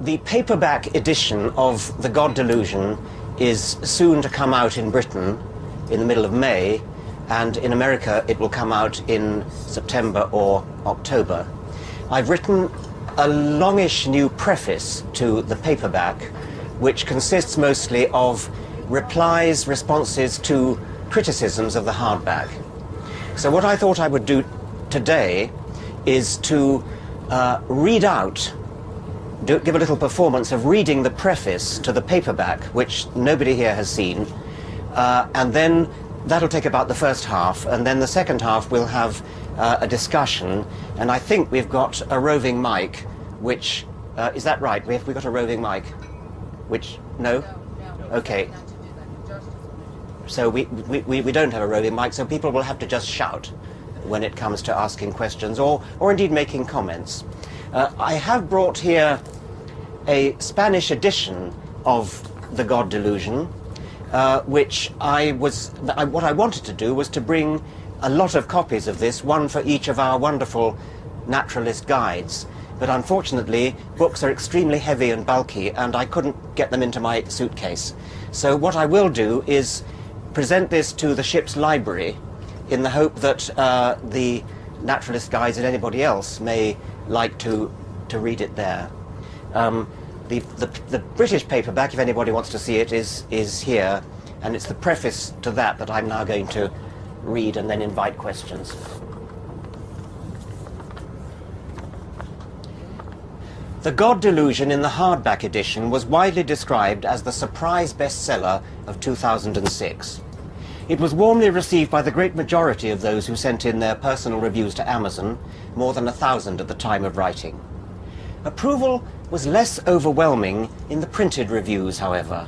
The paperback edition of The God Delusion is soon to come out in Britain in the middle of May, and in America it will come out in September or October. I've written a longish new preface to the paperback, which consists mostly of replies, responses to criticisms of the hardback. So what I thought I would do today is to read out, give a little performance of reading the preface to the paperback, which nobody here has seen, and then that'll take about the first half, and then the second half we'll have a discussion, and I think we've got a roving mic, which, is that right? We've got a roving mic? Which, no? No. Okay. So we don't have a roving mic, so people will have to just shout when it comes to asking questions, or indeed making comments. I have brought here a Spanish edition of The God Delusion, which what I wanted to do was to bring a lot of copies of this, one for each of our wonderful naturalist guides. But unfortunately, books are extremely heavy and bulky, and I couldn't get them into my suitcase. So what I will do is present this to the ship's library in the hope that the naturalist guides and anybody else may like to read it there. The British paperback, if anybody wants to see it, is here, and it's the preface to that I'm now going to read and then invite questions. The God Delusion in the hardback edition was widely described as the surprise bestseller of 2006. It was warmly received by the great majority of those who sent in their personal reviews to Amazon, more than 1,000 at the time of writing. Approval was less overwhelming in the printed reviews, however.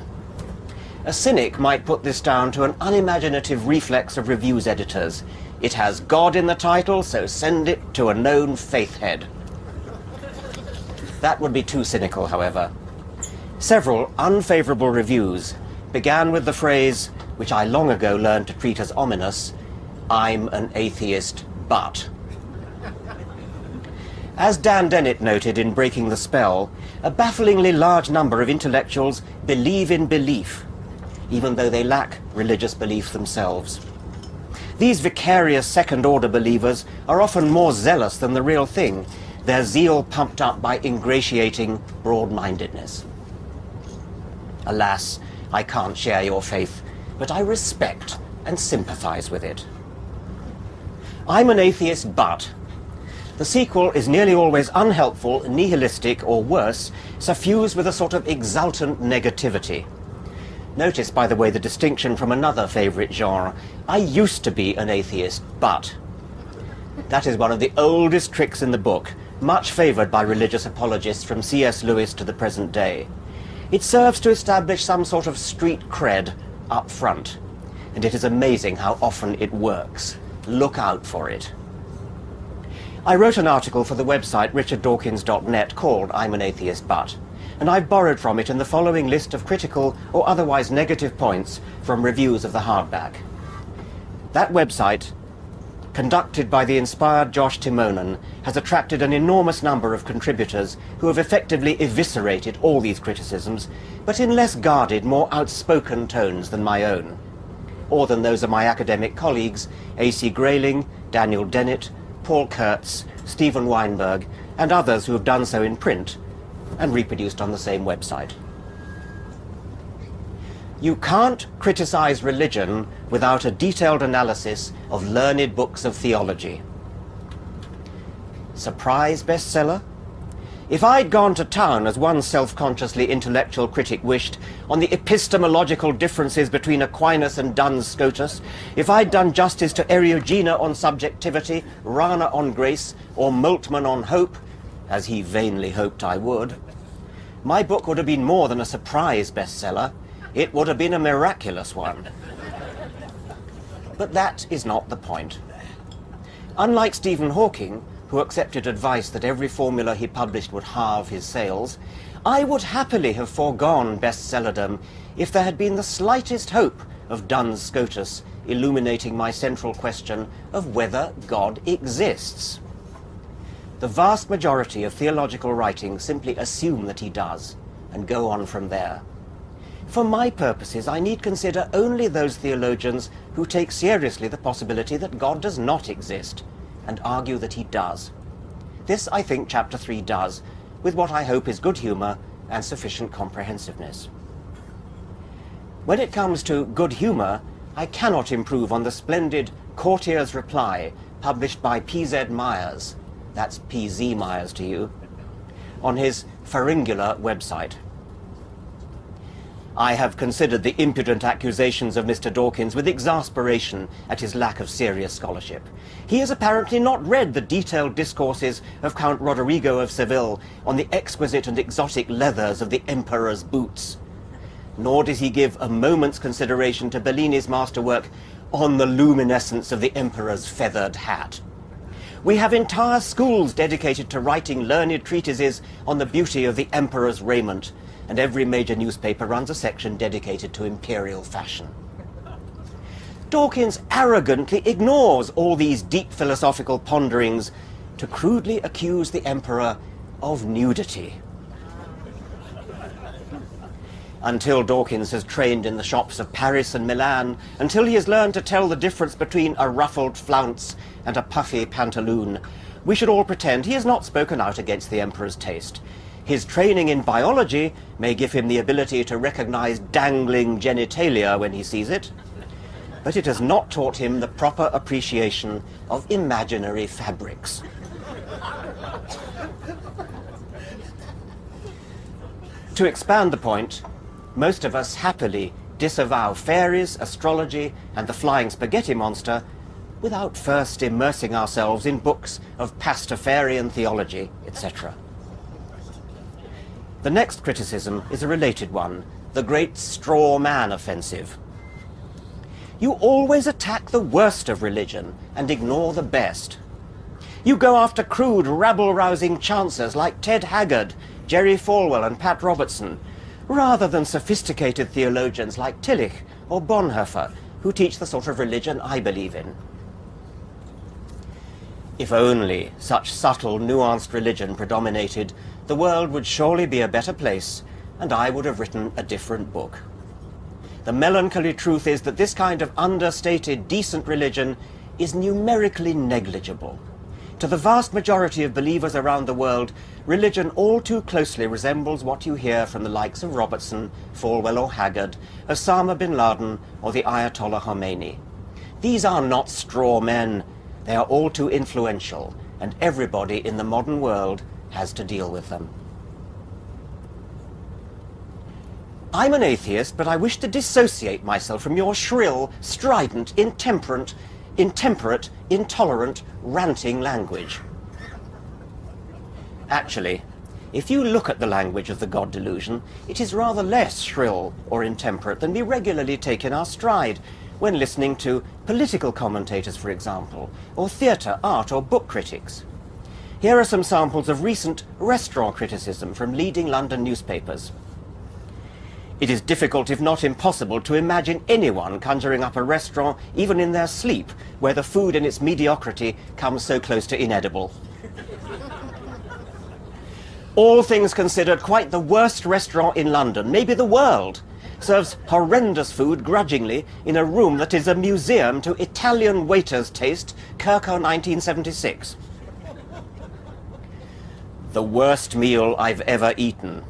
A cynic might put this down to an unimaginative reflex of reviews editors. It has God in the title, so send it to a known faith head. That would be too cynical, however. Several unfavorable reviews began with the phrase, which I long ago learned to treat as ominous, "I'm an atheist, but." As Dan Dennett noted in Breaking the Spell, a bafflingly large number of intellectuals believe in belief, even though they lack religious belief themselves. These vicarious second-order believers are often more zealous than the real thing, their zeal pumped up by ingratiating broad-mindedness. Alas, I can't share your faith, but I respect and sympathize with it. I'm an atheist, but the sequel is nearly always unhelpful, nihilistic, or worse, suffused with a sort of exultant negativity. Notice, by the way, the distinction from another favorite genre. I used to be an atheist, but. That is one of the oldest tricks in the book, much favored by religious apologists from C.S. Lewis to the present day. It serves to establish some sort of street cred up front, and it is amazing how often it works. Look out for it. I wrote an article for the website richarddawkins.net called I'm an Atheist But, and I've borrowed from it in the following list of critical or otherwise negative points from reviews of the hardback. That website, conducted by the inspired Josh Timonen, has attracted an enormous number of contributors who have effectively eviscerated all these criticisms, but in less guarded, more outspoken tones than my own, or than those of my academic colleagues A.C. Grayling, Daniel Dennett, Paul Kurtz, Stephen Weinberg, and others who have done so in print and reproduced on the same website. You can't criticize religion without a detailed analysis of learned books of theology. Surprise bestseller? If I'd gone to town, as one self-consciously intellectual critic wished, on the epistemological differences between Aquinas and Duns Scotus, if I'd done justice to Eriugena on subjectivity, Rana on grace, or Moltmann on hope, as he vainly hoped I would, my book would have been more than a surprise bestseller. It would have been a miraculous one. But that is not the point. Unlike Stephen Hawking, who accepted advice that every formula he published would halve his sales, I would happily have foregone bestsellerdom if there had been the slightest hope of Duns Scotus illuminating my central question of whether God exists. The vast majority of theological writings simply assume that he does, and go on from there. For my purposes, I need consider only those theologians who take seriously the possibility that God does not exist, and argue that he does. This, I think, Chapter 3 does, with what I hope is good humour and sufficient comprehensiveness. When it comes to good humour, I cannot improve on the splendid Courtier's Reply, published by P.Z. Myers, that's P.Z. Myers to you, on his Pharyngula website. I have considered the impudent accusations of Mr. Dawkins with exasperation at his lack of serious scholarship. He has apparently not read the detailed discourses of Count Roderigo of Seville on the exquisite and exotic leathers of the Emperor's boots. Nor does he give a moment's consideration to Bellini's masterwork on the luminescence of the Emperor's feathered hat. We have entire schools dedicated to writing learned treatises on the beauty of the Emperor's raiment, and every major newspaper runs a section dedicated to imperial fashion. Dawkins arrogantly ignores all these deep philosophical ponderings to crudely accuse the Emperor of nudity. Until Dawkins has trained in the shops of Paris and Milan, until he has learned to tell the difference between a ruffled flounce and a puffy pantaloon, we should all pretend he has not spoken out against the Emperor's taste. His training in biology may give him the ability to recognize dangling genitalia when he sees it, but it has not taught him the proper appreciation of imaginary fabrics. To expand the point, most of us happily disavow fairies, astrology, and the flying spaghetti monster without first immersing ourselves in books of Pastafarian theology, etc. The next criticism is a related one, the great straw man offensive. You always attack the worst of religion and ignore the best. You go after crude, rabble-rousing chancers like Ted Haggard, Jerry Falwell and Pat Robertson, rather than sophisticated theologians like Tillich or Bonhoeffer, who teach the sort of religion I believe in. If only such subtle, nuanced religion predominated, the world would surely be a better place, and I would have written a different book. The melancholy truth is that this kind of understated, decent religion is numerically negligible. To the vast majority of believers around the world, religion all too closely resembles what you hear from the likes of Robertson, Falwell or Haggard, Osama bin Laden or the Ayatollah Khomeini. These are not straw men. They are all too influential, and everybody in the modern world has to deal with them. I'm an atheist, but I wish to dissociate myself from your shrill, strident, intemperate, intolerant, ranting language. Actually, if you look at the language of the God Delusion, it is rather less shrill or intemperate than we regularly take in our stride when listening to political commentators, for example, or theatre, art, or book critics. Here are some samples of recent restaurant criticism from leading London newspapers. It is difficult, if not impossible, to imagine anyone conjuring up a restaurant, even in their sleep, where the food in its mediocrity comes so close to inedible. All things considered, quite the worst restaurant in London, maybe the world, serves horrendous food grudgingly in a room that is a museum to Italian waiters' taste, Kirko 1976. The worst meal I've ever eaten.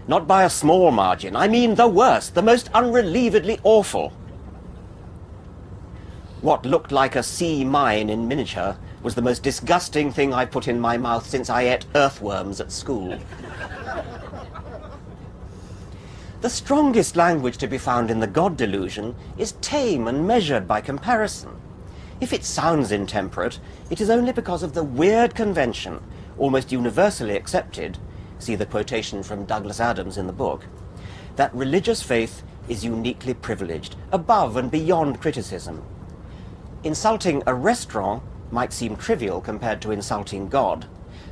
Not by a small margin. I mean the worst, the most unrelievedly awful. What looked like a sea mine in miniature was the most disgusting thing I put in my mouth since I ate earthworms at school. The strongest language to be found in the God Delusion is tame and measured by comparison. If it sounds intemperate, it is only because of the weird convention, almost universally accepted, see the quotation from Douglas Adams in the book, that religious faith is uniquely privileged, above and beyond criticism. Insulting a restaurant might seem trivial compared to insulting God,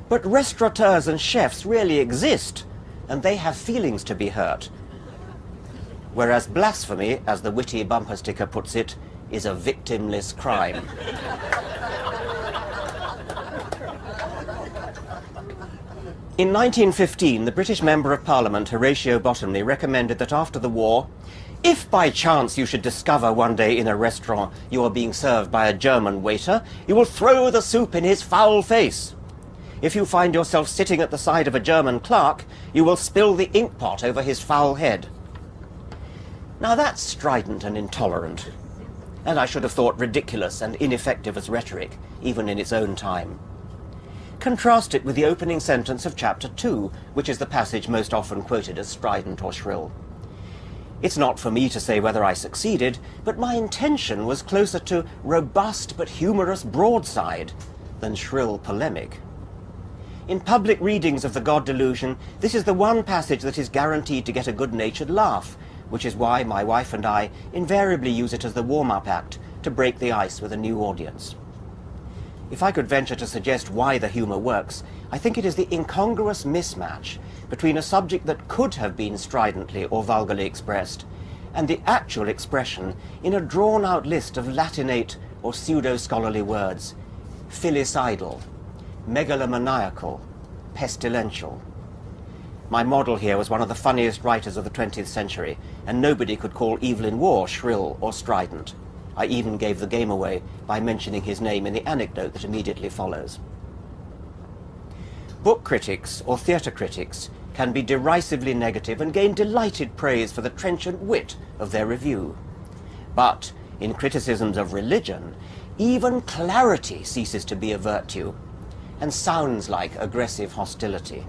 but restaurateurs and chefs really exist, and they have feelings to be hurt. Whereas blasphemy, as the witty bumper sticker puts it, is a victimless crime. In 1915, the British Member of Parliament, Horatio Bottomley, recommended that after the war, if by chance you should discover one day in a restaurant you are being served by a German waiter, you will throw the soup in his foul face. If you find yourself sitting at the side of a German clerk, you will spill the ink pot over his foul head. Now that's strident and intolerant, and I should have thought ridiculous and ineffective as rhetoric, even in its own time. Contrast it with the opening sentence of chapter 2, which is the passage most often quoted as strident or shrill. It's not for me to say whether I succeeded, but my intention was closer to robust but humorous broadside than shrill polemic. In public readings of the God Delusion, this is the one passage that is guaranteed to get a good-natured laugh, which is why my wife and I invariably use it as the warm-up act to break the ice with a new audience. If I could venture to suggest why the humour works, I think it is the incongruous mismatch between a subject that could have been stridently or vulgarly expressed and the actual expression in a drawn-out list of Latinate or pseudo-scholarly words: filicidal, megalomaniacal, pestilential. My model here was one of the funniest writers of the 20th century, and nobody could call Evelyn Waugh shrill or strident. I even gave the game away by mentioning his name in the anecdote that immediately follows. Book critics or theatre critics can be derisively negative and gain delighted praise for the trenchant wit of their review. But in criticisms of religion, even clarity ceases to be a virtue and sounds like aggressive hostility.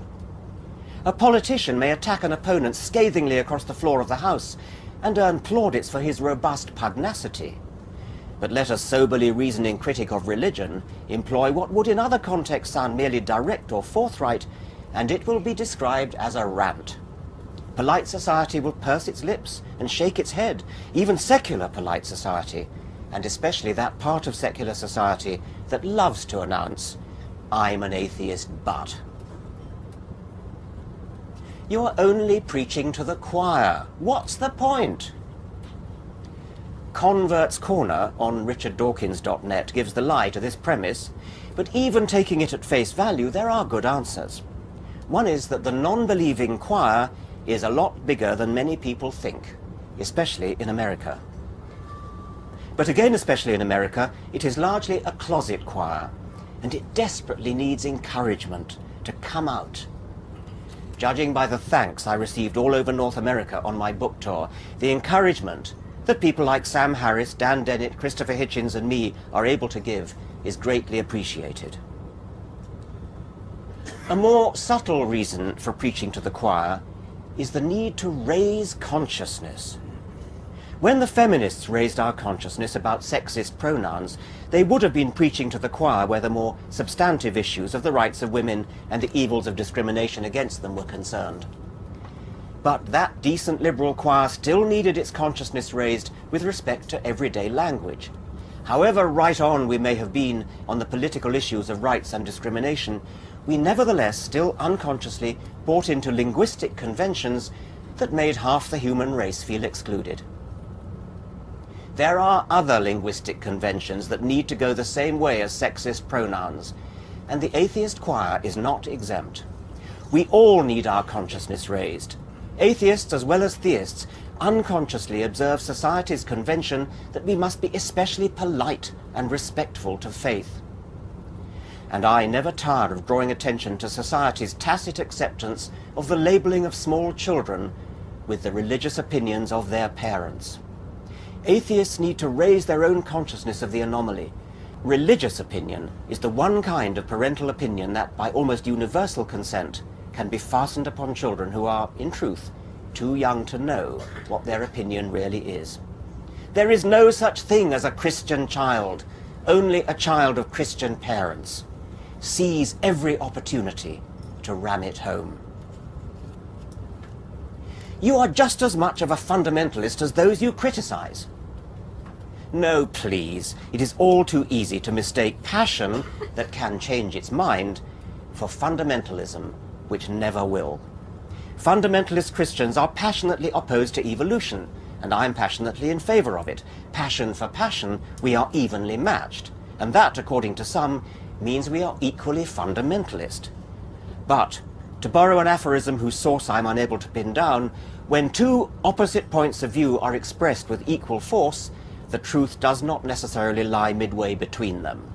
A politician may attack an opponent scathingly across the floor of the House and earn plaudits for his robust pugnacity. But let a soberly reasoning critic of religion employ what would in other contexts sound merely direct or forthright, and it will be described as a rant. Polite society will purse its lips and shake its head, even secular polite society, and especially that part of secular society that loves to announce, "I'm an atheist, but..." You're only preaching to the choir. What's the point? Convert's Corner on richarddawkins.net gives the lie to this premise, but even taking it at face value, there are good answers. One is that the non-believing choir is a lot bigger than many people think, especially in America. But again, especially in America, it is largely a closet choir, and it desperately needs encouragement to come out. Judging by the thanks I received all over North America on my book tour, the encouragement that people like Sam Harris, Dan Dennett, Christopher Hitchens and me are able to give is greatly appreciated. A more subtle reason for preaching to the choir is the need to raise consciousness. When the feminists raised our consciousness about sexist pronouns, they would have been preaching to the choir where the more substantive issues of the rights of women and the evils of discrimination against them were concerned. But that decent liberal choir still needed its consciousness raised with respect to everyday language. However right on we may have been on the political issues of rights and discrimination, we nevertheless still unconsciously bought into linguistic conventions that made half the human race feel excluded. There are other linguistic conventions that need to go the same way as sexist pronouns, and the atheist choir is not exempt. We all need our consciousness raised. Atheists as well as theists unconsciously observe society's convention that we must be especially polite and respectful to faith. And I never tire of drawing attention to society's tacit acceptance of the labelling of small children with the religious opinions of their parents. Atheists need to raise their own consciousness of the anomaly. Religious opinion is the one kind of parental opinion that, by almost universal consent, can be fastened upon children who are, in truth, too young to know what their opinion really is. There is no such thing as a Christian child, only a child of Christian parents. Seize every opportunity to ram it home. You are just as much of a fundamentalist as those you criticize. No, please, it is all too easy to mistake passion that can change its mind for fundamentalism, which never will. Fundamentalist Christians are passionately opposed to evolution, and I am passionately in favor of it. Passion for passion, we are evenly matched, and that, according to some, means we are equally fundamentalist. But To borrow an aphorism whose source I'm unable to pin down, when two opposite points of view are expressed with equal force, the truth does not necessarily lie midway between them.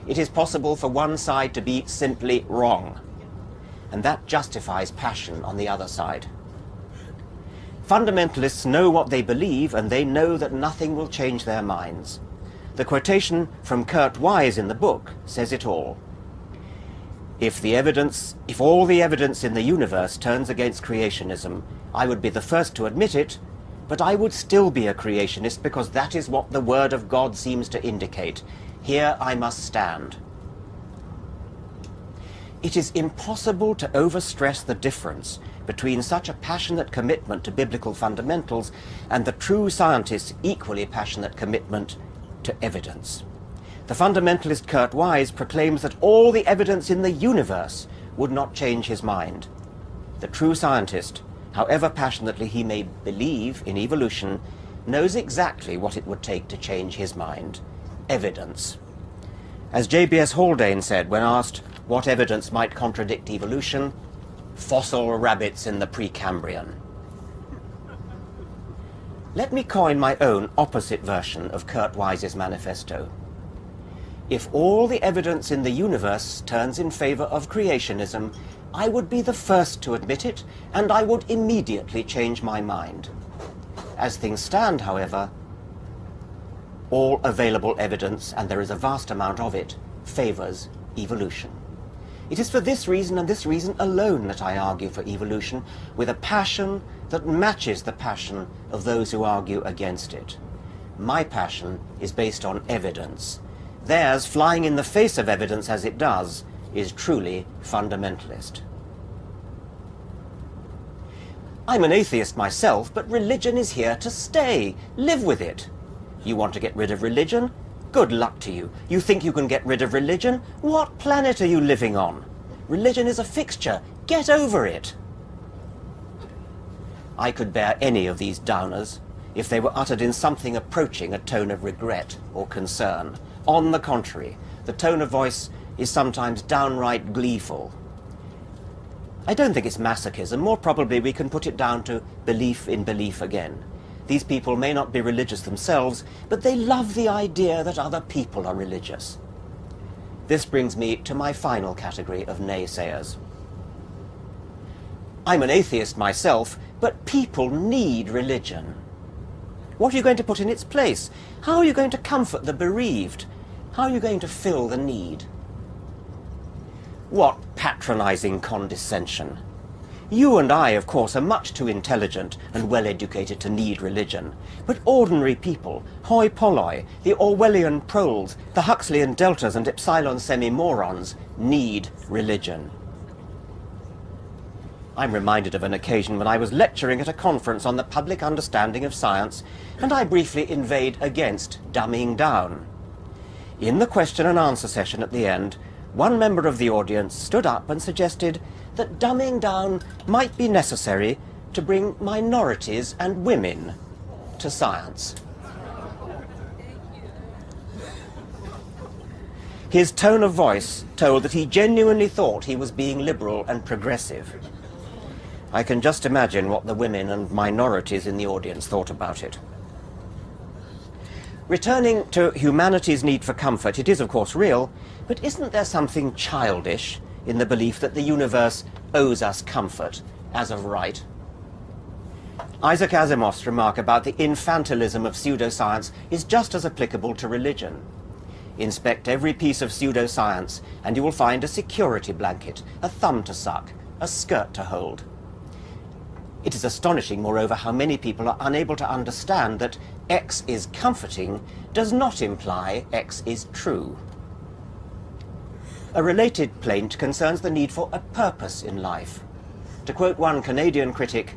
It is possible for one side to be simply wrong, and that justifies passion on the other side. Fundamentalists know what they believe, and they know that nothing will change their minds. The quotation from Kurt Wise in the book says it all. If all the evidence in the universe turns against creationism, I would be the first to admit it, but I would still be a creationist because that is what the Word of God seems to indicate. Here I must stand. It is impossible to overstress the difference between such a passionate commitment to biblical fundamentals and the true scientist's equally passionate commitment to evidence. The fundamentalist Kurt Wise proclaims that all the evidence in the universe would not change his mind. The true scientist, however passionately he may believe in evolution, knows exactly what it would take to change his mind. Evidence. As J.B.S. Haldane said when asked what evidence might contradict evolution, fossil rabbits in the Precambrian. Let me coin my own opposite version of Kurt Wise's manifesto. If all the evidence in the universe turns in favor of creationism, I would be the first to admit it, and I would immediately change my mind. As things stand, however, all available evidence, and there is a vast amount of it, favors evolution. It is for this reason and this reason alone that I argue for evolution, with a passion that matches the passion of those who argue against it. My passion is based on evidence. Theirs, flying in the face of evidence as it does, is truly fundamentalist. I'm an atheist myself, but religion is here to stay. Live with it. You want to get rid of religion? Good luck to you. You think you can get rid of religion? What planet are you living on? Religion is a fixture. Get over it. I could bear any of these downers if they were uttered in something approaching a tone of regret or concern. On the contrary, the tone of voice is sometimes downright gleeful. I don't think it's masochism. More probably we can put it down to belief in belief again. These people may not be religious themselves, but they love the idea that other people are religious. This brings me to my final category of naysayers. I'm an atheist myself, but people need religion. What are you going to put in its place? How are you going to comfort the bereaved? How are you going to fill the need? What patronizing condescension. You and I, of course, are much too intelligent and well-educated to need religion. But ordinary people, hoi polloi, the Orwellian proles, the Huxleyan deltas and epsilon semi-morons, need religion. I'm reminded of an occasion when I was lecturing at a conference on the public understanding of science, and I briefly inveighed against dumbing down. In the question and answer session at the end, one member of the audience stood up and suggested that dumbing down might be necessary to bring minorities and women to science. His tone of voice told that he genuinely thought he was being liberal and progressive. I can just imagine what the women and minorities in the audience thought about it. Returning to humanity's need for comfort, it is of course real, but isn't there something childish in the belief that the universe owes us comfort as of right? Isaac Asimov's remark about the infantilism of pseudoscience is just as applicable to religion. Inspect every piece of pseudoscience and you will find a security blanket, a thumb to suck, a skirt to hold. It is astonishing, moreover, how many people are unable to understand that X is comforting does not imply X is true. A related plaint concerns the need for a purpose in life. To quote one Canadian critic,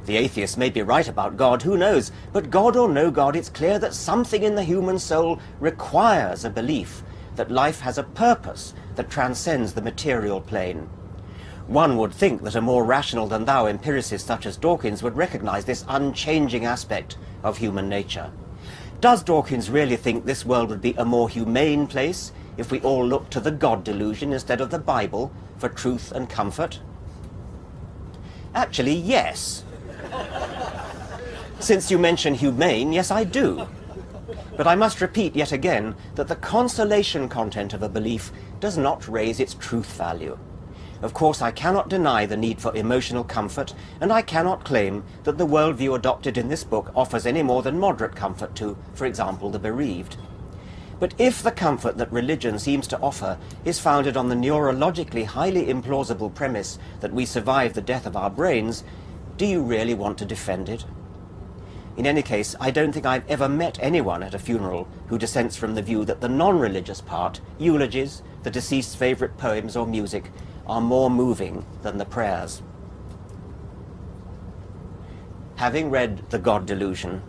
"The atheist may be right about God, who knows, but God or no God, it's clear that something in the human soul requires a belief that life has a purpose that transcends the material plane." One would think that a more rational than thou empiricist such as Dawkins would recognize this unchanging aspect of human nature. Does Dawkins really think this world would be a more humane place if we all looked to the God Delusion instead of the Bible for truth and comfort? Actually, yes. Since you mention humane, yes, I do. But I must repeat yet again that the consolation content of a belief does not raise its truth value. Of course, I cannot deny the need for emotional comfort, and I cannot claim that the worldview adopted in this book offers any more than moderate comfort to, for example, the bereaved. But if the comfort that religion seems to offer is founded on the neurologically highly implausible premise that we survive the death of our brains, do you really want to defend it? In any case, I don't think I've ever met anyone at a funeral who dissents from the view that the non-religious part, eulogies, the deceased's favourite poems or music, are more moving than the prayers. Having read The God Delusion,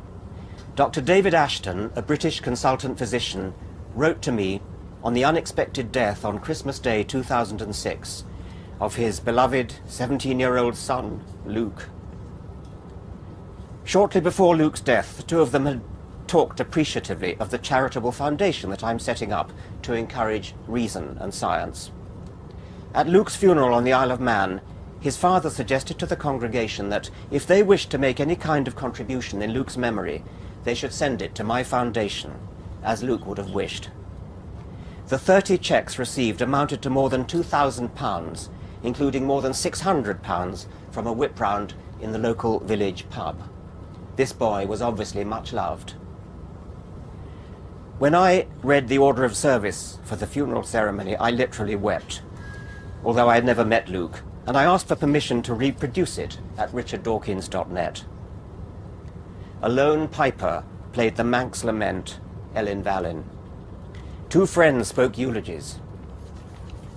Dr. David Ashton, a British consultant physician, wrote to me on the unexpected death on Christmas Day 2006 of his beloved 17-year-old son, Luke. Shortly before Luke's death, the two of them had talked appreciatively of the charitable foundation that I'm setting up to encourage reason and science. At Luke's funeral on the Isle of Man, his father suggested to the congregation that if they wished to make any kind of contribution in Luke's memory, they should send it to my foundation, as Luke would have wished. The 30 cheques received amounted to more than £2,000, including more than £600 from a whip round in the local village pub. This boy was obviously much loved. When I read the order of service for the funeral ceremony, I literally wept, although I had never met Luke, and I asked for permission to reproduce it at richarddawkins.net. A lone piper played the Manx Lament, Elin Valin. Two friends spoke eulogies.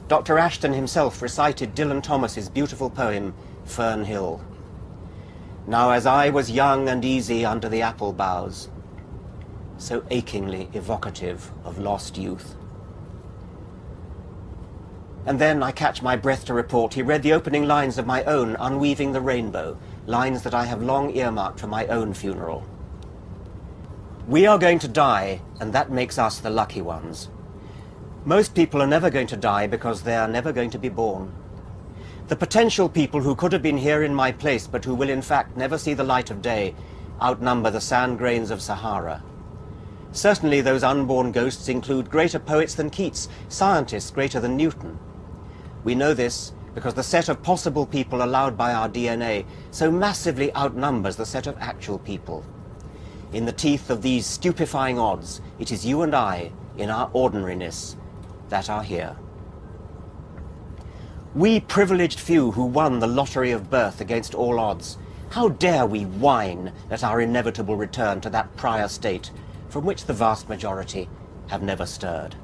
Dr. Ashton himself recited Dylan Thomas's beautiful poem, Fern Hill. Now as I was young and easy under the apple boughs, so achingly evocative of lost youth. And then I catch my breath to report he read the opening lines of my own Unweaving the Rainbow, lines that I have long earmarked for my own funeral. We are going to die, and that makes us the lucky ones. Most people are never going to die because they are never going to be born. The potential people who could have been here in my place but who will in fact never see the light of day outnumber the sand grains of Sahara. Certainly those unborn ghosts include greater poets than Keats, scientists greater than Newton. We know this because the set of possible people allowed by our DNA so massively outnumbers the set of actual people. In the teeth of these stupefying odds, it is you and I, in our ordinariness, that are here. We privileged few who won the lottery of birth against all odds, how dare we whine at our inevitable return to that prior state from which the vast majority have never stirred?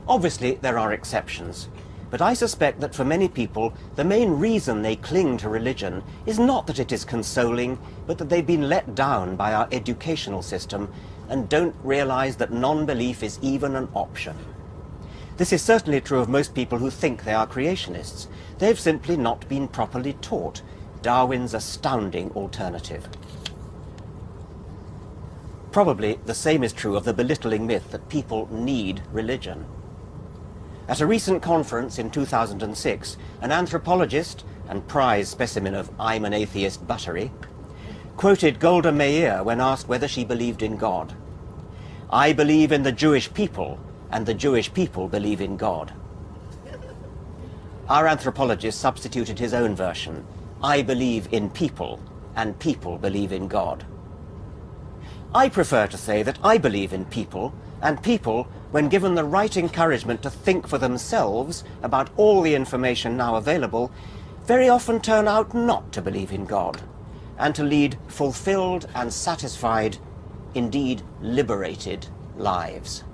Obviously, there are exceptions, but I suspect that for many people, the main reason they cling to religion is not that it is consoling, but that they've been let down by our educational system and don't realize that non-belief is even an option. This is certainly true of most people who think they are creationists. They've simply not been properly taught Darwin's astounding alternative. Probably the same is true of the belittling myth that people need religion. At a recent conference in 2006, an anthropologist and prize specimen of I'm an atheist buttery quoted Golda Meir when asked whether she believed in God. I believe in the Jewish people, and the Jewish people believe in God. Our anthropologist substituted his own version. I believe in people, and people believe in God. I prefer to say that I believe in people, and people, when given the right encouragement to think for themselves about all the information now available, very often turn out not to believe in God, and to lead fulfilled and satisfied, indeed liberated, lives.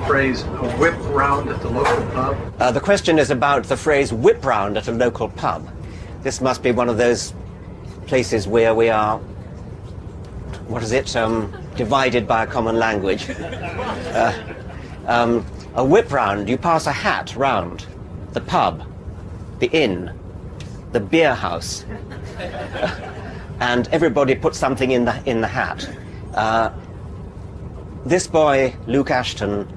Phrase whip round at the local pub? The question is about the phrase whip round at a local pub. This must be one of those places where we are, what is it, divided by a common language. A whip round, you pass a hat round the pub, the inn, the beer house. And everybody put something in the hat. This boy, Luke Ashton,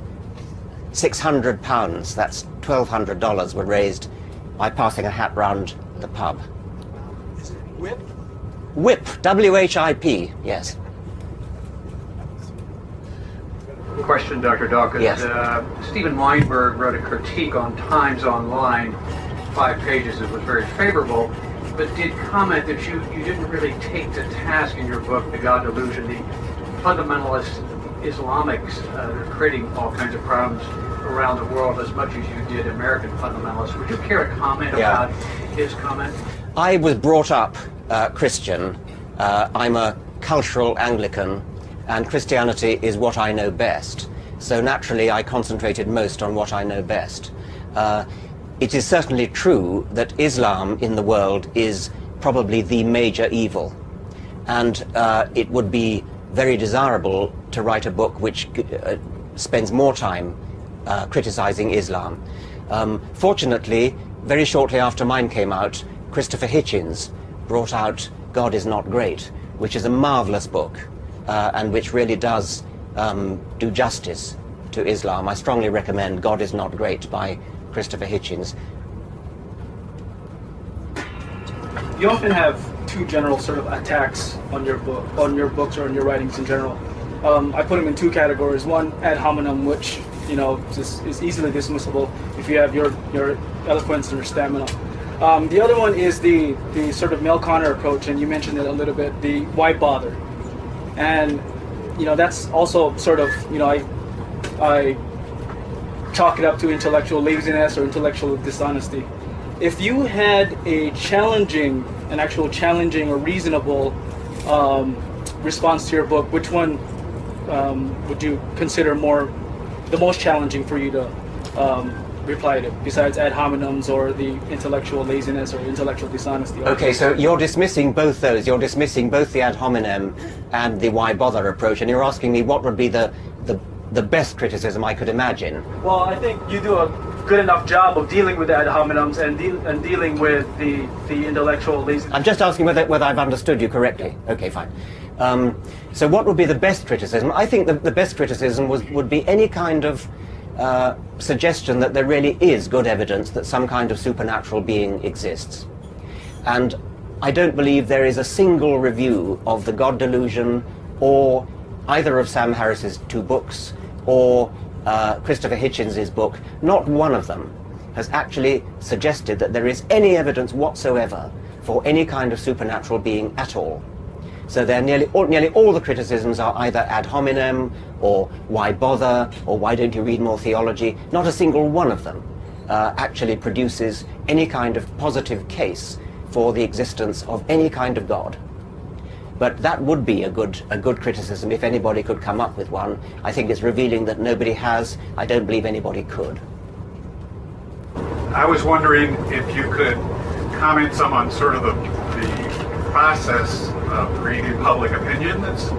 £600, that's $1,200, were raised by passing a hat round the pub. Is it WHIP? WHIP, W-H-I-P, yes. Question, Dr. Dawkins. Yes. Stephen Weinberg wrote a critique on Times Online, 5 pages. It was very favorable, but did comment that you didn't really take to task in your book, The God Delusion, the fundamentalist Islamics that are creating all kinds of problems around the world as much as you did American fundamentalists. Would you care to comment about his comment? I was brought up Christian. I'm a cultural Anglican, and Christianity is what I know best. So naturally I concentrated most on what I know best. It is certainly true that Islam in the world is probably the major evil. And it would be very desirable to write a book which spends more time criticizing Islam. Fortunately, very shortly after mine came out, Christopher Hitchens brought out God Is Not Great, which is a marvelous book and which really does do justice to Islam. I strongly recommend God Is Not Great by Christopher Hitchens. You often have two general sort of attacks on your book, on your books, or on your writings in general. I put them in two categories. One, ad hominem, which is easily dismissible if you have your eloquence and your stamina. The other one is the sort of Mel Connor approach, and you mentioned it a little bit. The why bother, and that's also sort of I chalk it up to intellectual laziness or intellectual dishonesty. If you had an actual challenging or reasonable response to your book, which one would you consider the most challenging for you to reply to, besides ad hominems or the intellectual laziness or intellectual dishonesty? Okay, so you're dismissing both those. You're dismissing both the ad hominem and the why bother approach, and you're asking me what would be the best criticism I could imagine. Well, I think you do a good enough job of dealing with the ad hominems and dealing with the intellectual laziness. I'm just asking whether I've understood you correctly. Okay, fine. So what would be the best criticism? I think the best criticism would be any kind of suggestion that there really is good evidence that some kind of supernatural being exists. And I don't believe there is a single review of the God Delusion or either of Sam Harris's 2 books or Christopher Hitchens' book. Not one of them has actually suggested that there is any evidence whatsoever for any kind of supernatural being at all. So they're nearly all the criticisms are either ad hominem or why bother or why don't you read more theology. Not a single one of them actually produces any kind of positive case for the existence of any kind of God. But that would be a good criticism if anybody could come up with one. I think it's revealing that nobody has. I don't believe anybody could. I was wondering if you could comment some on sort of the process of creating public opinion that's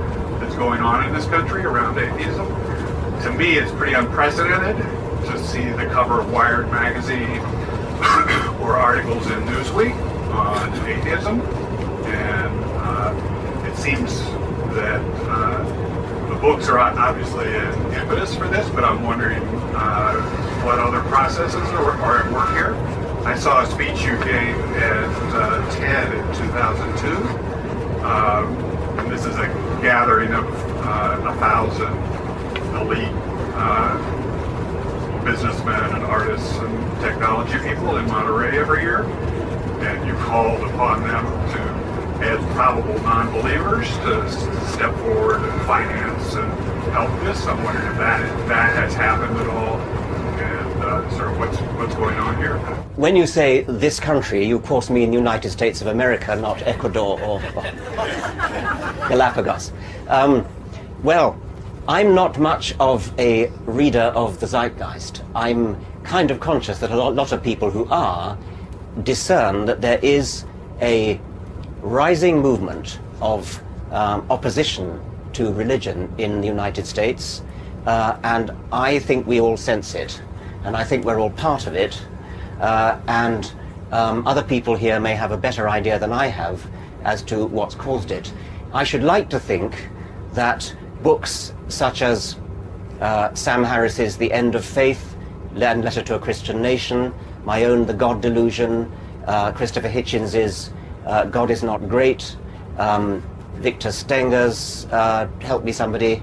going on in this country around atheism. To me, it's pretty unprecedented to see the cover of Wired magazine or articles in Newsweek on atheism, and it seems that the books are obviously an impetus for this, but I'm wondering what other processes are at work here. I saw a speech you gave at TED in 2002, and this is a gathering of 1,000 elite businessmen and artists and technology people in Monterey every year, and you called upon them to, as probable non-believers, to step forward and finance and help this. I'm wondering if that has happened at all, and sort of what's going on here. When you say this country, you of course mean the United States of America, not Ecuador or Galapagos. Well, I'm not much of a reader of the zeitgeist. I'm kind of conscious that a lot of people who are discern that there is a rising movement of opposition to religion in the United States, and I think we all sense it, and I think we're all part of it, and Other people here may have a better idea than I have as to what's caused it. I should like to think that books such as Sam Harris's The End of Faith, Letter to a Christian Nation, my own The God Delusion, Christopher Hitchens's God is Not Great, Victor Stenger's, help me somebody,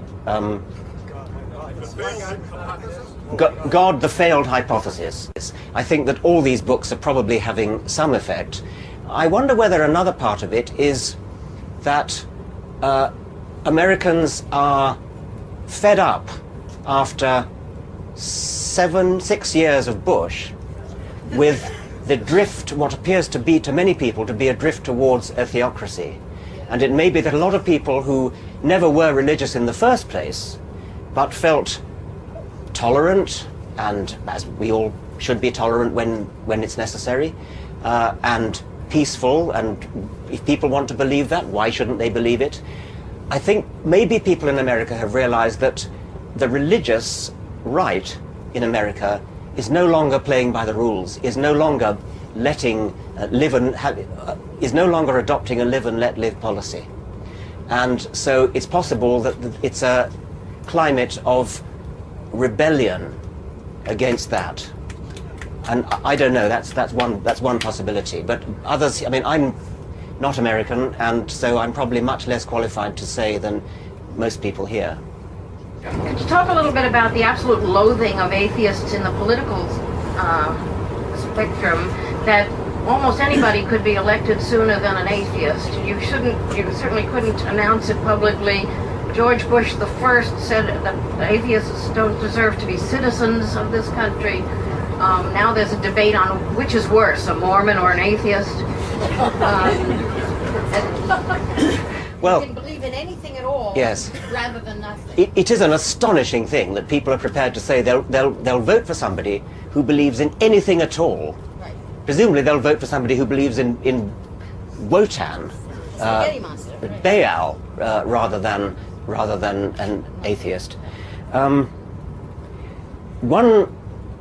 God, the Failed Hypothesis. I think that all these books are probably having some effect. I wonder whether another part of it is that Americans are fed up after 6 years of Bush with the drift, what appears to be to many people to be a drift towards a theocracy. And it may be that a lot of people who never were religious in the first place, but felt tolerant, and as we all should be tolerant when it's necessary, and peaceful, and if people want to believe that, why shouldn't they believe it? I think maybe people in America have realized that the religious right in America is no longer playing by the rules, is no longer letting is no longer adopting a live and let live policy. And so it's possible that it's a climate of rebellion against that. And I don't know, that's one possibility. But others, I mean, I'm not American, and so I'm probably much less qualified to say than most people here. Could you talk a little bit about the absolute loathing of atheists in the political spectrum, that almost anybody could be elected sooner than an atheist? You certainly couldn't announce it publicly. George Bush the First said that atheists don't deserve to be citizens of this country. Now there's a debate on which is worse, a Mormon or an atheist. Well, you can believe in anything at all, yes, rather than nothing. It is an astonishing thing that people are prepared to say they'll vote for somebody who believes in anything at all. Right. Presumably they'll vote for somebody who believes in Wotan, Spaghetti monster. Right. Baal, rather than an atheist. One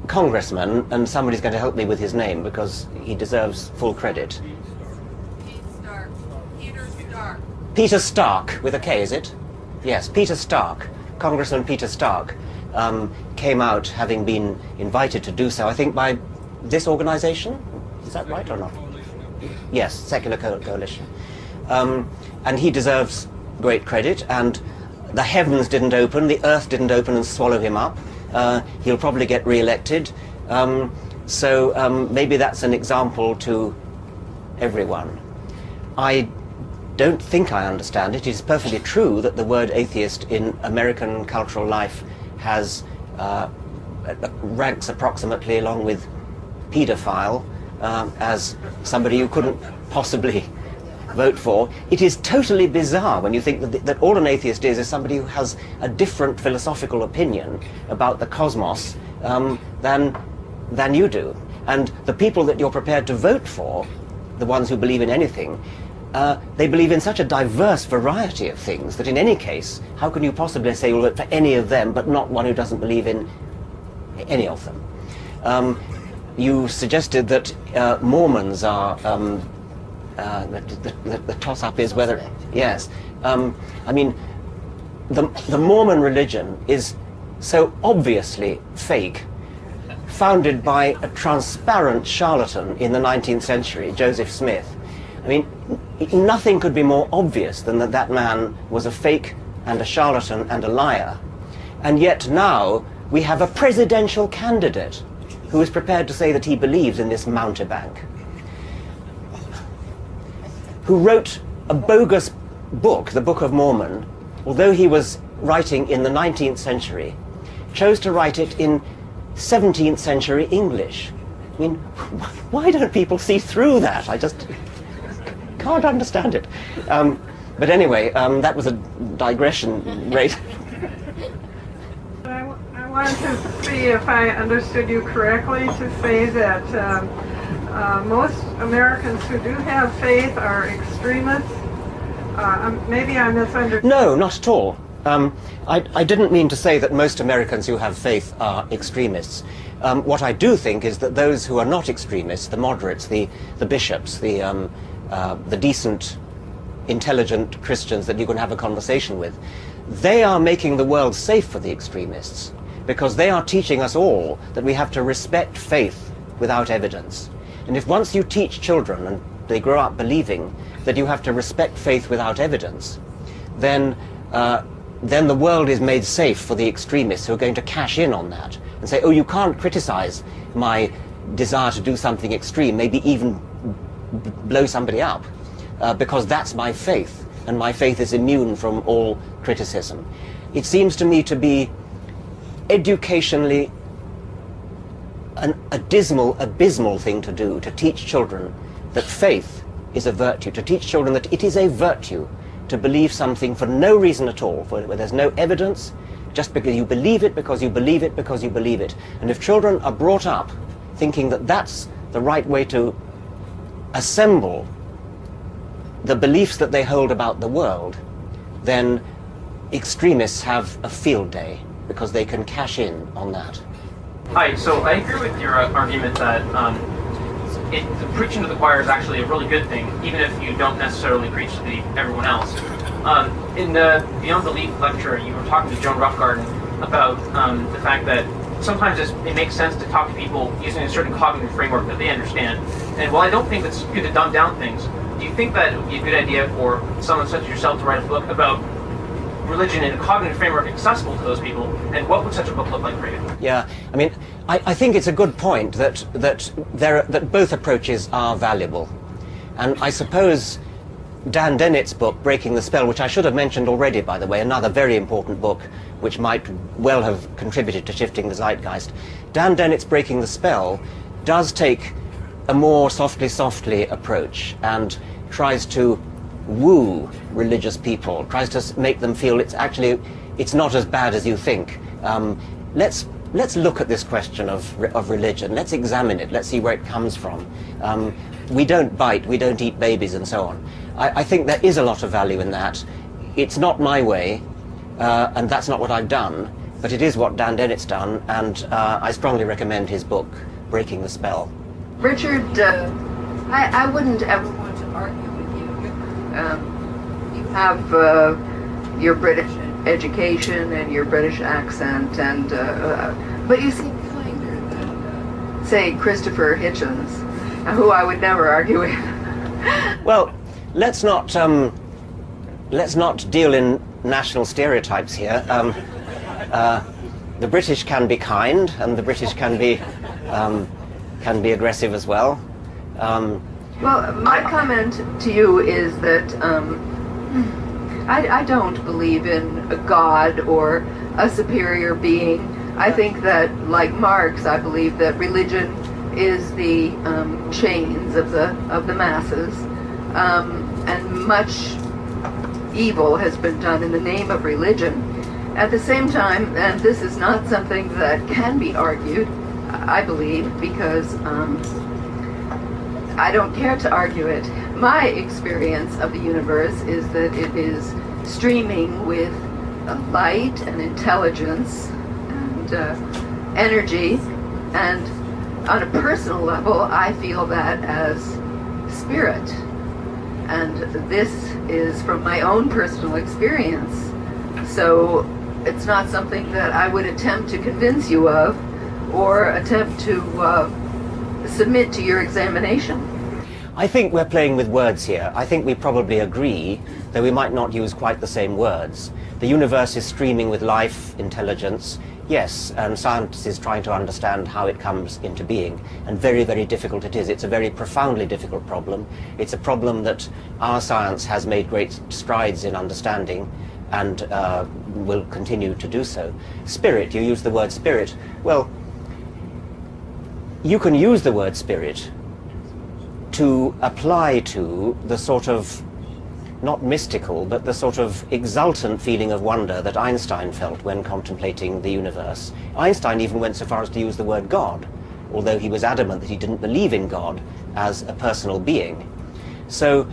congressman, and somebody's going to help me with his name because he deserves full credit. Peter Stark, with a K, is it? Yes, Peter Stark, Congressman Peter Stark, came out having been invited to do so, I think, by this organization? Is that right or not? Yes, Secular Coalition. And he deserves great credit, and the heavens didn't open, the earth didn't open and swallow him up. He'll probably get re-elected. So maybe that's an example to everyone. I don't think I understand it. It is perfectly true that the word atheist in American cultural life has ranks approximately along with paedophile as somebody you couldn't possibly vote for. It is totally bizarre when you think that all an atheist is somebody who has a different philosophical opinion about the cosmos than you do. And the people that you're prepared to vote for, the ones who believe in anything, they believe in such a diverse variety of things that in any case, how can you possibly say you'll vote for any of them but not one who doesn't believe in any of them? You suggested that Mormons are, the toss-up is whether, yes. I mean, the Mormon religion is so obviously fake, founded by a transparent charlatan in the 19th century, Joseph Smith. I mean, nothing could be more obvious than that man was a fake and a charlatan and a liar. And yet now we have a presidential candidate who is prepared to say that he believes in this mountebank, who wrote a bogus book, the Book of Mormon, although he was writing in the 19th century, chose to write it in 17th century English. I mean, why don't people see through that? I just can't understand it. But anyway, that was a digression, right? I wanted to see if I understood you correctly to say that most Americans who do have faith are extremists. Maybe I misunderstood. No, not at all. I didn't mean to say that most Americans who have faith are extremists. What I do think is that those who are not extremists, the moderates, the bishops, the decent, intelligent Christians that you can have a conversation with, they are making the world safe for the extremists, because they are teaching us all that we have to respect faith without evidence. And if once you teach children and they grow up believing that you have to respect faith without evidence, then the world is made safe for the extremists who are going to cash in on that and say, oh, you can't criticize my desire to do something extreme, maybe even blow somebody up, because that's my faith, and my faith is immune from all criticism. It seems to me to be educationally a dismal, abysmal thing to do, to teach children that faith is a virtue, to teach children that it is a virtue to believe something for no reason at all, where there's no evidence, just because you believe it, because you believe it, because you believe it. And if children are brought up thinking that that's the right way to assemble the beliefs that they hold about the world, then extremists have a field day, because they can cash in on that. Hi, so I agree with your argument that the preaching to the choir is actually a really good thing, even if you don't necessarily preach to everyone else. In the Beyond Belief lecture, you were talking to Joan Roughgarden about the fact that sometimes it makes sense to talk to people using a certain cognitive framework that they understand. And while I don't think it's good to dumb down things, do you think that it would be a good idea for someone such as yourself to write a book about religion in a cognitive framework accessible to those people, and what would such a book look like for you? Yeah, I mean, I think it's a good point that both approaches are valuable. And I suppose Dan Dennett's book, Breaking the Spell, which I should have mentioned already, by the way, another very important book which might well have contributed to shifting the zeitgeist. Dan Dennett's Breaking the Spell does take a more softly approach and tries to woo religious people, tries to make them feel it's not as bad as you think. Let's look at this question of religion. Let's examine it. Let's see where it comes from. We don't bite, we don't eat babies, and so on. I think there is a lot of value in that. It's not my way, and that's not what I've done, but it is what Dan Dennett's done, and I strongly recommend his book, Breaking the Spell. Richard, I wouldn't ever want to argue with you. You have your British education and your British accent, and but you seem kinder than, say, Christopher Hitchens, who I would never argue with. Well, let's not deal in national stereotypes here. The British can be kind, and the British can be aggressive as well. Well, my comment to you is that I don't believe in a God or a superior being. I think that, like Marx, I believe that religion is the chains of the masses, and much evil has been done in the name of religion. At the same time, and this is not something that can be argued, I believe, because I don't care to argue it. My experience of the universe is that it is streaming with light and intelligence and energy, and on a personal level, I feel that as spirit. And this is from my own personal experience. So it's not something that I would attempt to convince you of or attempt to submit to your examination. I think we're playing with words here. I think we probably agree, though we might not use quite the same words. The universe is streaming with life, intelligence, yes, and science is trying to understand how it comes into being, and very, very difficult it is. It's a very profoundly difficult problem. It's a problem that our science has made great strides in understanding, and will continue to do so. Spirit, you use the word spirit. Well, you can use the word spirit to apply to the sort of, not mystical, but the sort of exultant feeling of wonder that Einstein felt when contemplating the universe. Einstein even went so far as to use the word God, although he was adamant that he didn't believe in God as a personal being. So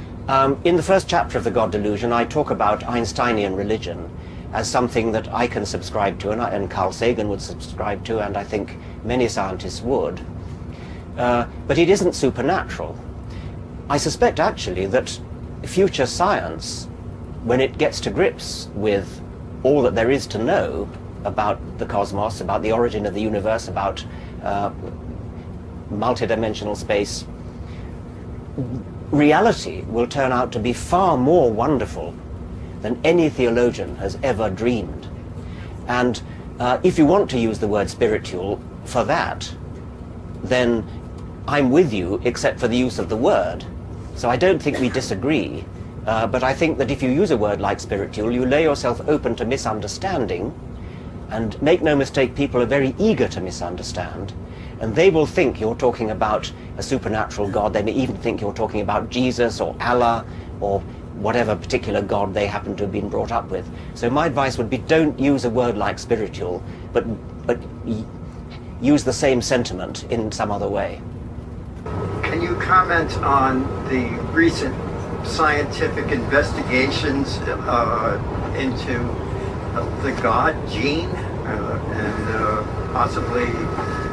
in the first chapter of the God Delusion, I talk about Einsteinian religion, as something that I can subscribe to, and Carl Sagan would subscribe to, and I think many scientists would. But it isn't supernatural. I suspect actually that future science, when it gets to grips with all that there is to know about the cosmos, about the origin of the universe, about multidimensional space, reality will turn out to be far more wonderful than any theologian has ever dreamed. And if you want to use the word spiritual for that, then I'm with you, except for the use of the word. So I don't think we disagree, but I think that if you use a word like spiritual, you lay yourself open to misunderstanding, and make no mistake, people are very eager to misunderstand, and they will think you're talking about a supernatural God. They may even think you're talking about Jesus or Allah or whatever particular God they happen to have been brought up with. So my advice would be, don't use a word like spiritual, but use the same sentiment in some other way. Can you comment on the recent scientific investigations into the God gene and possibly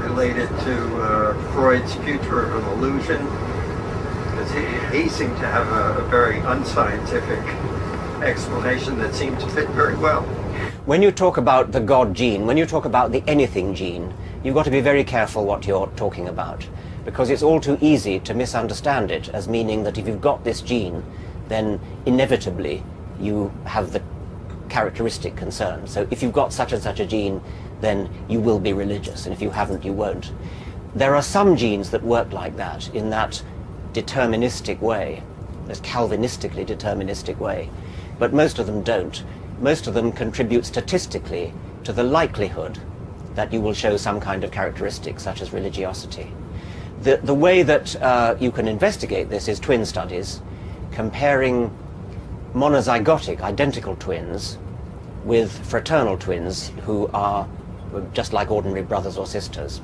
related to Freud's future of an illusion? Because he seemed to have a very unscientific explanation that seemed to fit very well. When you talk about the God gene, when you talk about the anything gene, you've got to be very careful what you're talking about, because it's all too easy to misunderstand it as meaning that if you've got this gene, then inevitably you have the characteristic concern. So if you've got such and such a gene, then you will be religious, and if you haven't, you won't. There are some genes that work like that, in that deterministic way, this Calvinistically deterministic way, but most of them don't. Most of them contribute statistically to the likelihood that you will show some kind of characteristic, such as religiosity. The way that you can investigate this is twin studies, comparing monozygotic, identical twins, with fraternal twins who are just like ordinary brothers or sisters.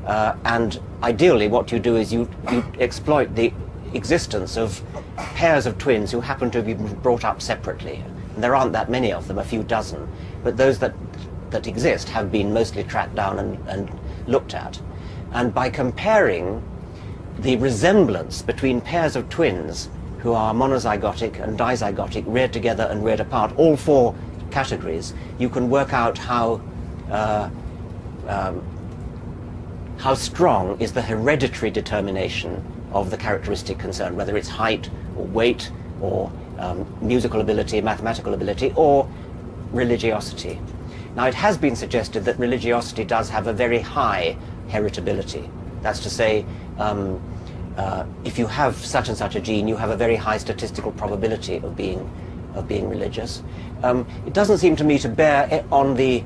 And ideally what you do is you exploit the existence of pairs of twins who happen to be brought up separately. And there aren't that many of them, a few dozen, but those that exist have been mostly tracked down and looked at. And by comparing the resemblance between pairs of twins who are monozygotic and dizygotic, reared together and reared apart, all four categories, you can work out how strong is the hereditary determination of the characteristic concerned, whether it's height or weight or musical ability, mathematical ability, or religiosity. Now, it has been suggested that religiosity does have a very high heritability. That's to say, if you have such and such a gene, you have a very high statistical probability of being religious. It doesn't seem to me to bear on the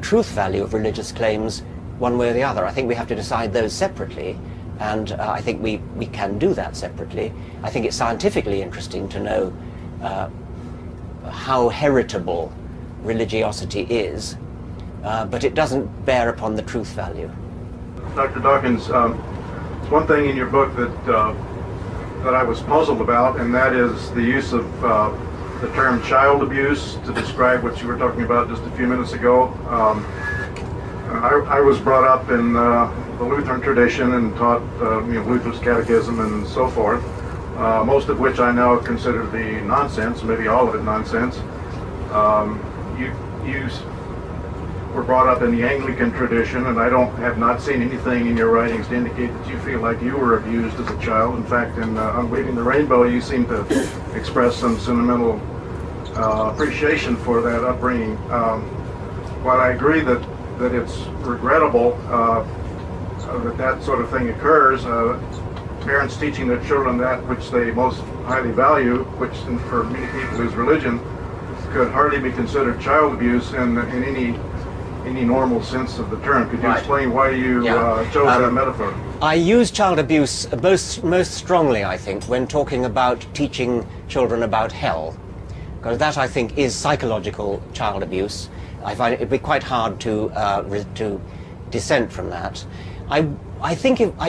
truth value of religious claims one way or the other. I think we have to decide those separately, and I think we can do that separately. I think it's scientifically interesting to know how heritable religiosity is, but it doesn't bear upon the truth value. Dr. Dawkins, there's one thing in your book that I was puzzled about, and that is the use of the term child abuse to describe what you were talking about just a few minutes ago. I was brought up in the Lutheran tradition and taught Luther's catechism and so forth, most of which I now consider to be nonsense, maybe all of it nonsense. You were brought up in the Anglican tradition, and I have not seen anything in your writings to indicate that you feel like you were abused as a child. In fact, in Unweaving the Rainbow, you seem to express some sentimental appreciation for that upbringing. While I agree that it's regrettable that sort of thing occurs, parents teaching their children that which they most highly value, which for many people is religion, could hardly be considered child abuse in any normal sense of the term. Could you explain why you chose that metaphor? I use child abuse most strongly, I think, when talking about teaching children about hell, because that, I think, is psychological child abuse. I find it'd be quite hard to dissent from that. I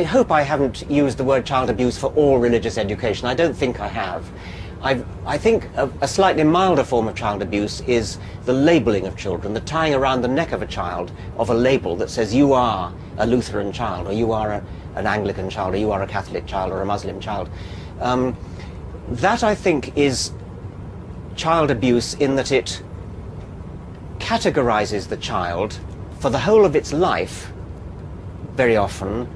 hope I haven't used the word child abuse for all religious education. I don't think I have. I think a slightly milder form of child abuse is the labeling of children, the tying around the neck of a child of a label that says you are a Lutheran child, or you are an Anglican child, or you are a Catholic child, or a Muslim child. That, I think, is child abuse in that it categorizes the child for the whole of its life, very often,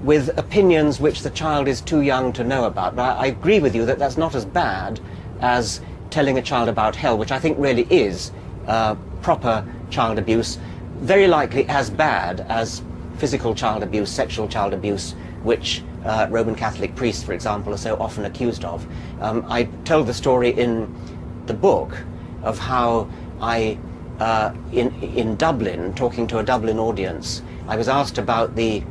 with opinions which the child is too young to know about. But I agree with you that that's not as bad as telling a child about hell, which I think really is proper child abuse, very likely as bad as physical child abuse, sexual child abuse, which Roman Catholic priests, for example, are so often accused of. I told the story in the book of how I, in Dublin, talking to a Dublin audience, I was asked about the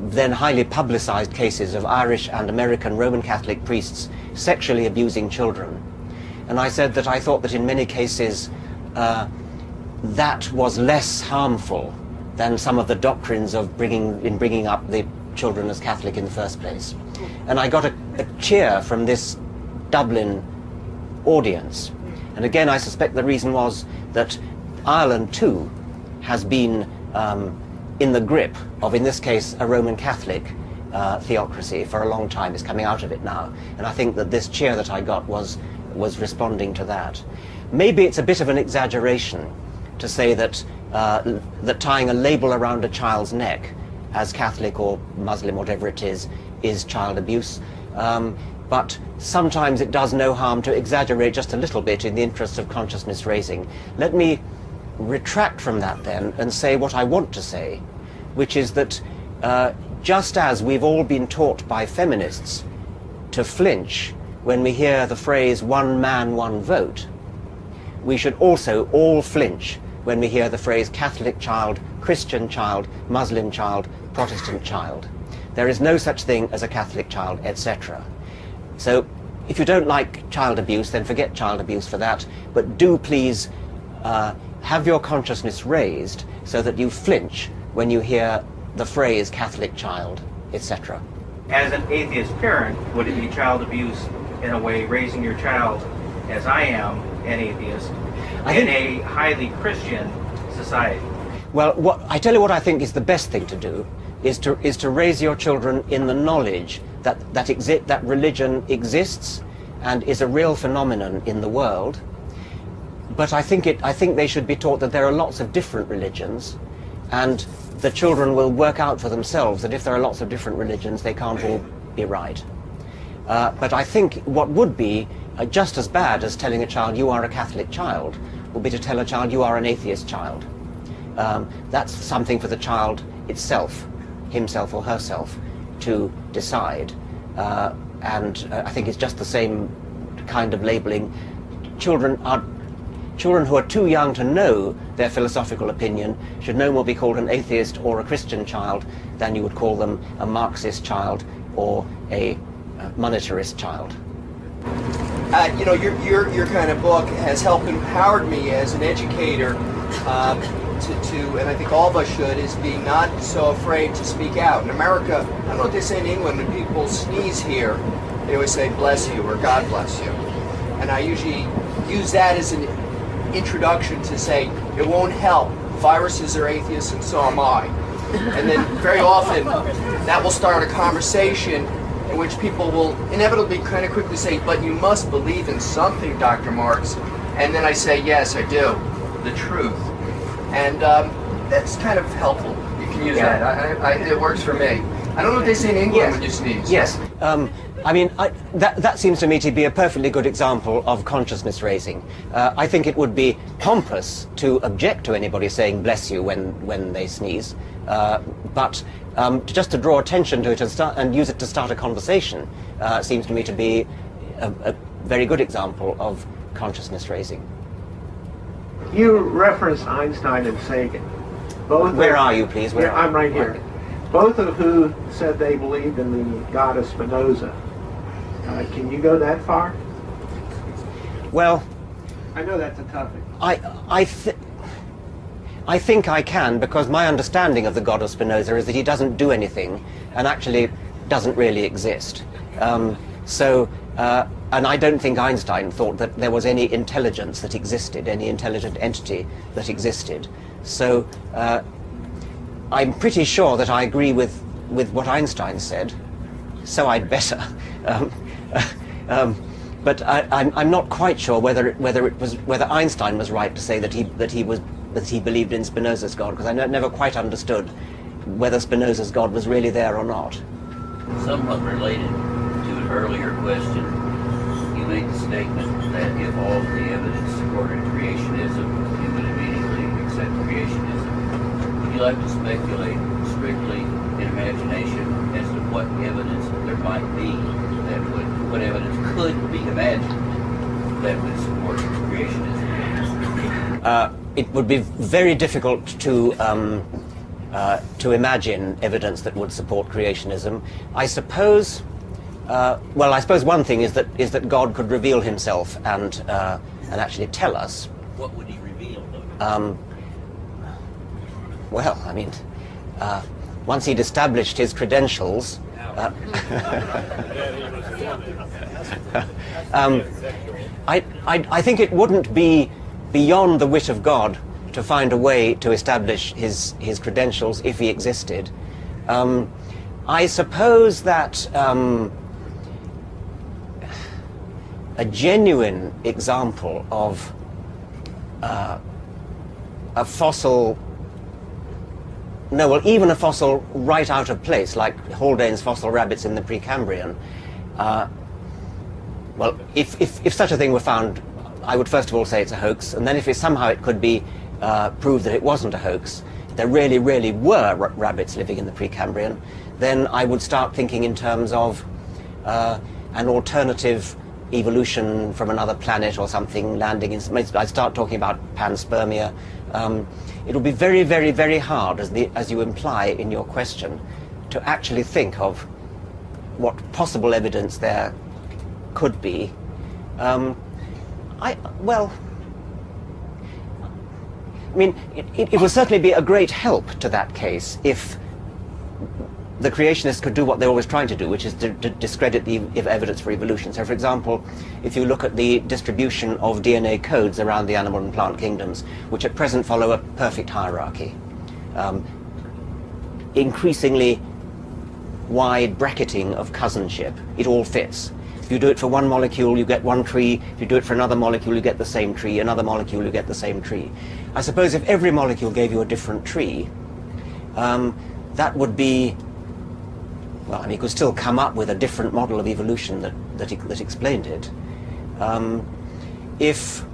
then highly publicized cases of Irish and American Roman Catholic priests sexually abusing children. And I said that I thought that in many cases that was less harmful than some of the doctrines of bringing up the children as Catholic in the first place. And I got a cheer from this Dublin audience. And again, I suspect the reason was that Ireland too has been in the grip of, in this case, a Roman Catholic theocracy for a long time. Is coming out of it now. And I think that this cheer that I got was responding to that. Maybe it's a bit of an exaggeration to say that that tying a label around a child's neck as Catholic or Muslim, whatever it is child abuse. But sometimes it does no harm to exaggerate just a little bit in the interest of consciousness raising. Let me retract from that then and say what I want to say, which is that just as we've all been taught by feminists to flinch when we hear the phrase "one man, one vote," we should also all flinch when we hear the phrase Catholic child, Christian child, Muslim child, Protestant child. There is no such thing as a Catholic child, etc. So if you don't like child abuse, then forget child abuse for that, but do please have your consciousness raised so that you flinch when you hear the phrase Catholic child, etc. As an atheist parent, would it be child abuse in a way raising your child, as I am, an atheist, in a highly Christian society? Well, I tell you what I think is the best thing to do is to raise your children in the knowledge that religion exists and is a real phenomenon in the world. But I think they should be taught that there are lots of different religions, and the children will work out for themselves that if there are lots of different religions, they can't all be right. But I think what would be just as bad as telling a child you are a Catholic child would be to tell a child you are an atheist child. That's something for the child itself, himself or herself, to decide. And I think it's just the same kind of labeling. Children who are too young to know their philosophical opinion should no more be called an atheist or a Christian child than you would call them a Marxist child or a monetarist child. You know, your kind of book has helped empowered me as an educator to, and I think all of us should, is be not so afraid to speak out. In America, I don't know what they say in England, when people sneeze here, they always say bless you or God bless you. And I usually use that as an introduction to say it won't help. Viruses are atheists and so am I. And then very often that will start a conversation in which people will inevitably kind of quickly say, but you must believe in something, Dr. Marks. And then I say, yes, I do. The truth. And that's kind of helpful. You can use that. It works for me. I don't know what they say in England when you sneeze. Yes. I mean, that seems to me to be a perfectly good example of consciousness raising. I think it would be pompous to object to anybody saying bless you when they sneeze, but just to draw attention to it and use it to start a conversation seems to me to be a very good example of consciousness raising. You referenced Einstein and Sagan. Where are you, please? I'm right here. Both of who said they believed in the God of Spinoza. Can you go that far? Well, I know that's a topic. I think I can, because my understanding of the God of Spinoza is that he doesn't do anything and actually doesn't really exist. So And I don't think Einstein thought that there was any intelligence that existed, any intelligent entity that existed. So I'm pretty sure that I agree with what Einstein said, so I'd better. But I'm not quite sure whether Einstein was right to say that he believed in Spinoza's God, because I never quite understood whether Spinoza's God was really there or not. Somewhat related to an earlier question, you made the statement that if all of the evidence supported creationism, you would immediately accept creationism. Would you like to speculate strictly in imagination as to what evidence there might be what evidence could be imagined that would support creationism? It would be very difficult to imagine evidence that would support creationism. I suppose one thing is that God could reveal himself and actually tell us. What would he reveal, though? Well, I mean, once he'd established his credentials, I think it wouldn't be beyond the wit of God to find a way to establish his credentials if he existed. I suppose that a genuine example of a fossil, even a fossil right out of place, like Haldane's fossil rabbits in the Precambrian. Well, if such a thing were found, I would first of all say it's a hoax, and then if somehow it could be proved that it wasn't a hoax, there really, really were rabbits living in the Precambrian, then I would start thinking in terms of an alternative evolution from another planet or something landing in. I'd start talking about panspermia. It will be very, very, very hard, as you imply in your question, to actually think of what possible evidence there could be. It would certainly be a great help to that case if the creationists could do what they're always trying to do, which is to discredit the evidence for evolution. So, for example, if you look at the distribution of DNA codes around the animal and plant kingdoms, which at present follow a perfect hierarchy, increasingly wide bracketing of cousinship, it all fits. If you do it for one molecule, you get one tree. If you do it for another molecule, you get the same tree. Another molecule, you get the same tree. I suppose if every molecule gave you a different tree, that would be, well, you could still come up with a different model of evolution that explained it. If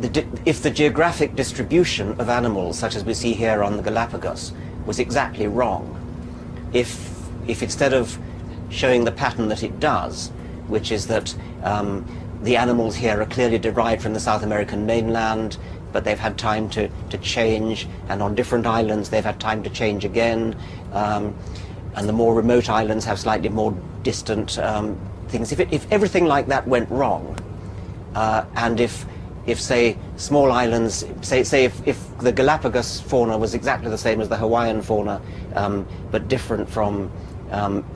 the geographic distribution of animals, such as we see here on the Galapagos, was exactly wrong, if instead of showing the pattern that it does, which is that the animals here are clearly derived from the South American mainland, but they've had time to change, and on different islands they've had time to change again, and the more remote islands have slightly more distant things. If everything like that went wrong, and if say small islands, say if the Galapagos fauna was exactly the same as the Hawaiian fauna, but different from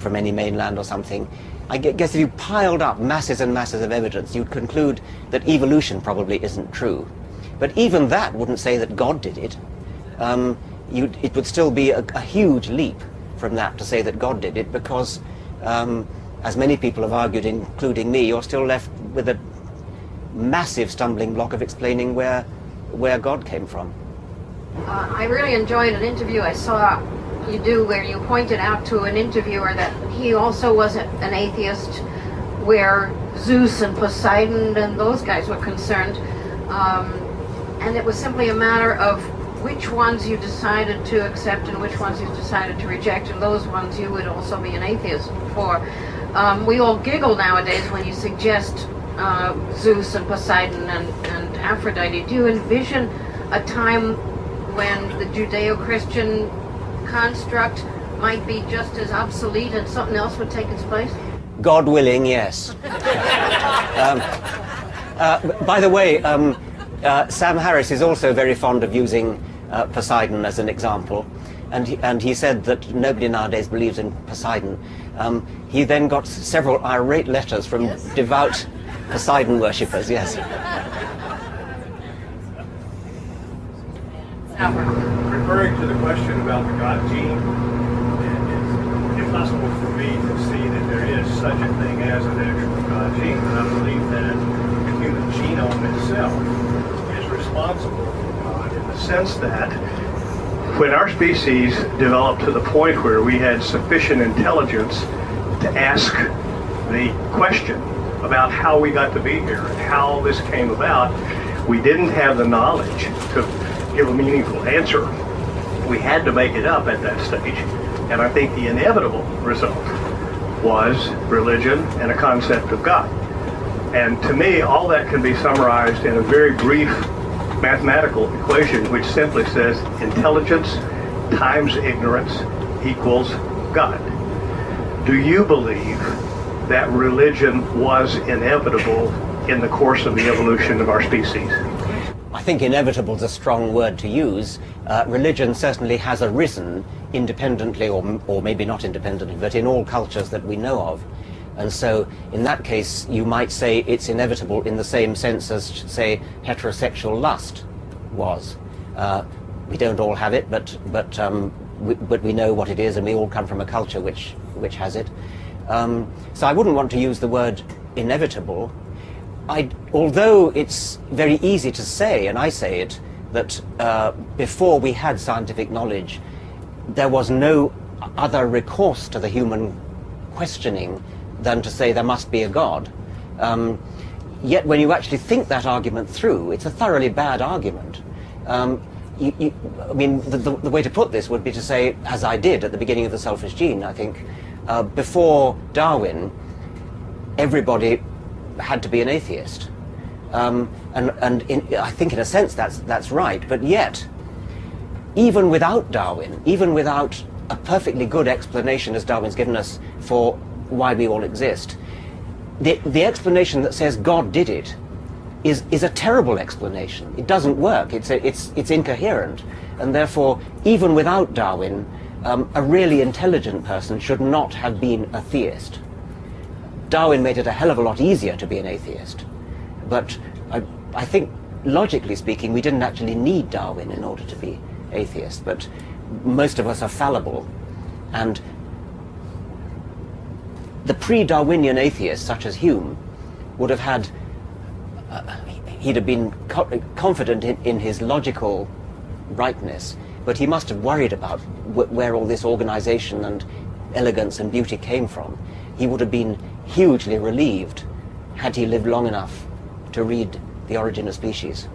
any mainland or something, I guess if you piled up masses and masses of evidence, you'd conclude that evolution probably isn't true. But even that wouldn't say that God did it. It would still be a huge leap from that to say that God did it, because, as many people have argued, including me, you're still left with a massive stumbling block of explaining where God came from. I really enjoyed an interview I saw you do where you pointed out to an interviewer that he also was an atheist, where Zeus and Poseidon and those guys were concerned, and it was simply a matter of which ones you decided to accept and which ones you decided to reject, and those ones you would also be an atheist for. We all giggle nowadays when you suggest Zeus and Poseidon and Aphrodite. Do you envision a time when the Judeo-Christian construct might be just as obsolete and something else would take its place? God willing, yes. By the way, Sam Harris is also very fond of using Poseidon as an example, and he said that nobody nowadays believes in Poseidon. he then got several irate letters from devout Poseidon worshippers, yes. Referring to the question about the God gene, it's impossible for me to see that there is such a thing as an actual God gene, but I believe that the human genome itself is responsible for God in the sense that when our species developed to the point where we had sufficient intelligence to ask the question about how we got to be here and how this came about, we didn't have the knowledge to give a meaningful answer. We had to make it up at that stage. And I think the inevitable result was religion and a concept of God. And to me, all that can be summarized in a very brief mathematical equation, which simply says intelligence times ignorance equals God. Do you believe that religion was inevitable in the course of the evolution of our species? I think inevitable is a strong word to use. Religion certainly has arisen independently, or maybe not independently, but in all cultures that we know of. And so in that case, you might say it's inevitable in the same sense as, say, heterosexual lust was. We don't all have it, but we know what it is, and we all come from a culture which has it. So I wouldn't want to use the word inevitable. Although it's very easy to say, and I say it, that before we had scientific knowledge, there was no other recourse to the human questioning than to say there must be a God. Yet when you actually think that argument through, it's a thoroughly bad argument. I mean, the way to put this would be to say, as I did at the beginning of The Selfish Gene, I think, before Darwin, everybody had to be an atheist. I think in a sense that's right, but yet, even without Darwin, even without a perfectly good explanation as Darwin's given us for why we all exist, the explanation that says God did it is a terrible explanation. It doesn't work. It's incoherent, and therefore, even without Darwin, a really intelligent person should not have been a theist. Darwin made it a hell of a lot easier to be an atheist, but I think, logically speaking, we didn't actually need Darwin in order to be atheists, but most of us are fallible, and the pre-Darwinian atheists, such as Hume, would have had, he'd have been confident in his logical rightness, but he must have worried about where all this organization and elegance and beauty came from. He would have been hugely relieved had he lived long enough to read The Origin of Species.